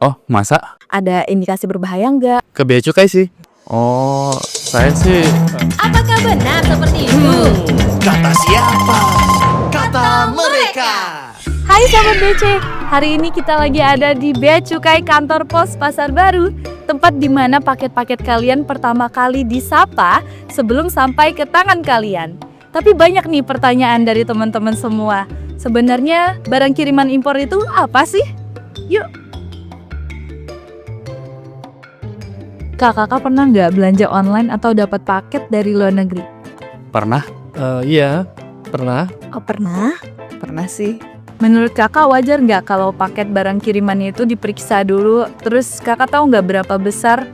Oh, masa? Ada indikasi berbahaya nggak? Ke bea cukai sih. Oh, saya sih... Apakah benar seperti itu? Kata siapa? Kata mereka. Hai Sobat BC, hari ini kita lagi ada di Bea Cukai Kantor Pos Pasar Baru, tempat di mana paket-paket kalian pertama kali disapa sebelum sampai ke tangan kalian. Tapi banyak nih pertanyaan dari teman-teman semua. Sebenarnya barang kiriman impor itu apa sih? Yuk. Kakak pernah nggak belanja online atau dapat paket dari luar negeri? Pernah? Iya, pernah. Oh pernah? Pernah sih. Menurut kakak wajar nggak kalau paket barang kirimannya itu diperiksa dulu, terus kakak tahu nggak berapa besar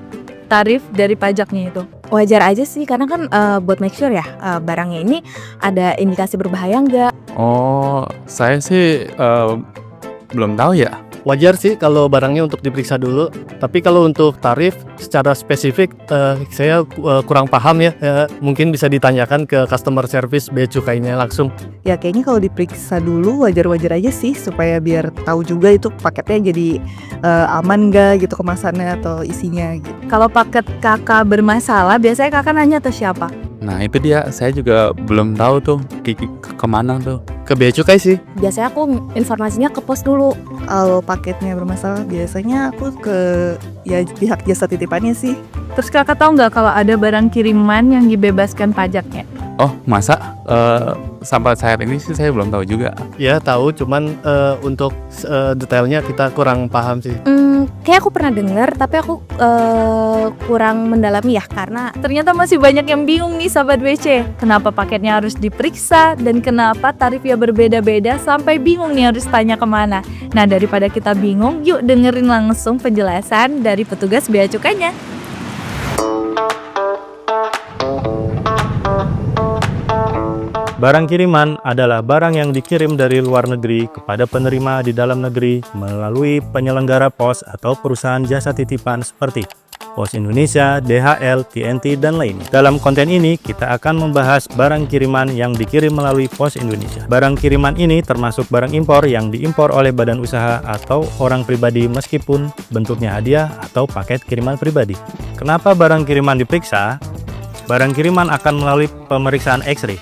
tarif dari pajaknya itu? Wajar aja sih, karena kan buat make sure ya barangnya ini ada indikasi berbahaya nggak. Oh, saya sih belum tahu ya. Wajar sih kalau barangnya untuk diperiksa dulu. Tapi kalau untuk tarif secara spesifik saya kurang paham ya. Mungkin bisa ditanyakan ke customer service bea cukainya langsung. Ya kayaknya kalau diperiksa dulu wajar-wajar aja sih, supaya biar tahu juga itu paketnya jadi aman nggak gitu kemasannya atau isinya gitu. Kalau paket kakak bermasalah, biasanya kakak nanya ke siapa? Nah, itu dia. Saya juga belum tahu tuh kemana tuh. Ke bea cukai sih. Biasanya aku informasinya ke pos dulu. Kalau paketnya bermasalah biasanya aku ke pihak jasa titipannya sih. Terus kakak tahu nggak kalau ada barang kiriman yang dibebaskan pajaknya? Oh, masa? Sampai saat ini sih saya belum tahu juga. Ya tahu, cuman untuk detailnya kita kurang paham sih. Kayak aku pernah dengar, tapi aku kurang mendalami ya, karena ternyata masih banyak yang bingung nih Sobat BC. Kenapa paketnya harus diperiksa dan kenapa tarifnya berbeda-beda sampai bingung nih harus tanya kemana. Nah, daripada kita bingung, yuk dengerin langsung penjelasan dari petugas bea cukainya. Barang kiriman adalah barang yang dikirim dari luar negeri kepada penerima di dalam negeri melalui penyelenggara pos atau perusahaan jasa titipan seperti Pos Indonesia, DHL, TNT, dan lainnya. Dalam konten ini, kita akan membahas barang kiriman yang dikirim melalui Pos Indonesia. Barang kiriman ini termasuk barang impor yang diimpor oleh badan usaha atau orang pribadi meskipun bentuknya hadiah atau paket kiriman pribadi. Kenapa barang kiriman diperiksa? Barang kiriman akan melalui pemeriksaan X-ray.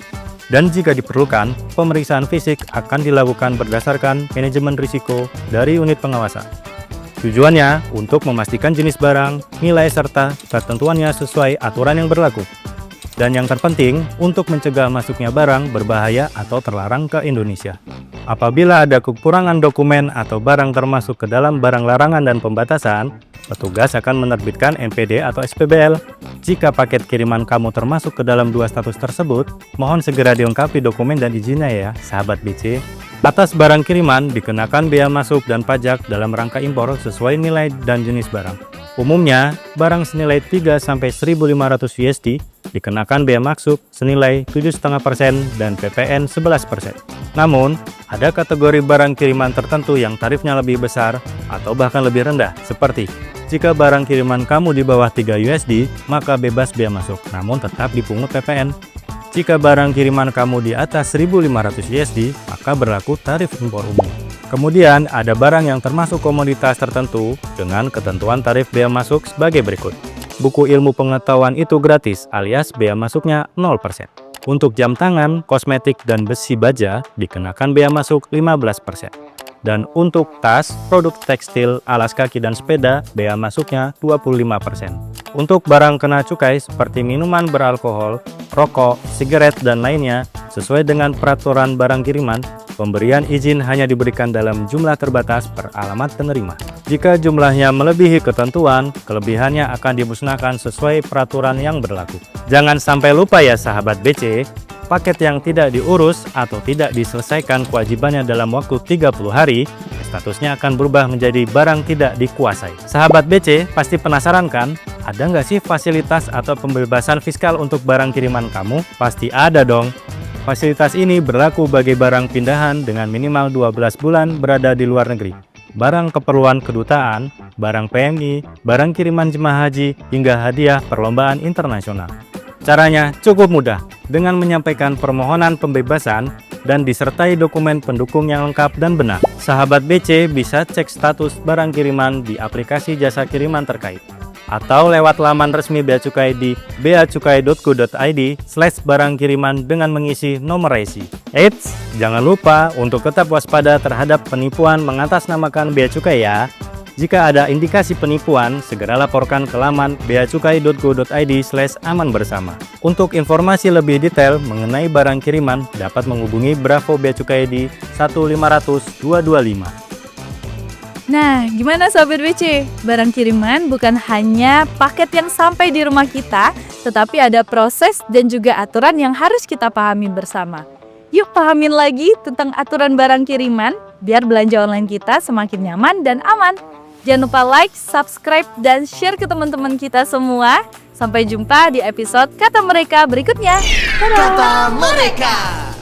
Dan jika diperlukan, pemeriksaan fisik akan dilakukan berdasarkan manajemen risiko dari unit pengawasan. Tujuannya untuk memastikan jenis barang, nilai serta ketentuannya sesuai aturan yang berlaku. Dan yang terpenting, untuk mencegah masuknya barang berbahaya atau terlarang ke Indonesia. Apabila ada kekurangan dokumen atau barang termasuk ke dalam barang larangan dan pembatasan, petugas akan menerbitkan NPD atau SPBL. Jika paket kiriman kamu termasuk ke dalam dua status tersebut, mohon segera dilengkapi dokumen dan izinnya ya, sahabat BC. Atas barang kiriman dikenakan bea masuk dan pajak dalam rangka impor sesuai nilai dan jenis barang. Umumnya, barang senilai 3-1.500 USD dikenakan bea masuk senilai 7,5% dan PPN 11%. Namun, ada kategori barang kiriman tertentu yang tarifnya lebih besar atau bahkan lebih rendah, seperti jika barang kiriman kamu di bawah 3 USD, maka bebas bea masuk, namun tetap dipungut PPN. Jika barang kiriman kamu di atas 1.500 USD, maka berlaku tarif impor umum. Kemudian, ada barang yang termasuk komoditas tertentu dengan ketentuan tarif bea masuk sebagai berikut. Buku ilmu pengetahuan itu gratis, alias bea masuknya 0%. Untuk jam tangan, kosmetik, dan besi baja dikenakan bea masuk 15%. Dan untuk tas, produk tekstil, alas kaki, dan sepeda, bea masuknya 25%. Untuk barang kena cukai seperti minuman beralkohol, rokok, sigaret, dan lainnya, sesuai dengan peraturan barang kiriman, pemberian izin hanya diberikan dalam jumlah terbatas per alamat penerima. Jika jumlahnya melebihi ketentuan, kelebihannya akan dimusnahkan sesuai peraturan yang berlaku. Jangan sampai lupa ya sahabat BC, paket yang tidak diurus atau tidak diselesaikan kewajibannya dalam waktu 30 hari, statusnya akan berubah menjadi barang tidak dikuasai. Sahabat BC, pasti penasaran kan? Ada nggak sih fasilitas atau pembebasan fiskal untuk barang kiriman kamu? Pasti ada dong. Fasilitas ini berlaku bagi barang pindahan dengan minimal 12 bulan berada di luar negeri. Barang keperluan kedutaan, barang PMI, barang kiriman jemaah haji, hingga hadiah perlombaan internasional. Caranya cukup mudah. Dengan menyampaikan permohonan pembebasan, dan disertai dokumen pendukung yang lengkap dan benar. Sahabat BC bisa cek status barang kiriman di aplikasi jasa kiriman terkait atau lewat laman resmi Bea Cukai di beacukai.go.id/barang kiriman dengan mengisi nomor resi. Eits, jangan lupa untuk tetap waspada terhadap penipuan mengatasnamakan Bea Cukai ya. Jika ada indikasi penipuan, segera laporkan ke laman beacukai.go.id/aman bersama. Untuk informasi lebih detail mengenai barang kiriman, dapat menghubungi Bravo Bea Cukai di 1500225. Nah, gimana Sobat BC? Barang kiriman bukan hanya paket yang sampai di rumah kita, tetapi ada proses dan juga aturan yang harus kita pahami bersama. Yuk pahamin lagi tentang aturan barang kiriman, biar belanja online kita semakin nyaman dan aman. Jangan lupa like, subscribe, dan share ke teman-teman kita semua. Sampai jumpa di episode Kata Mereka berikutnya. Dadah! Kata Mereka.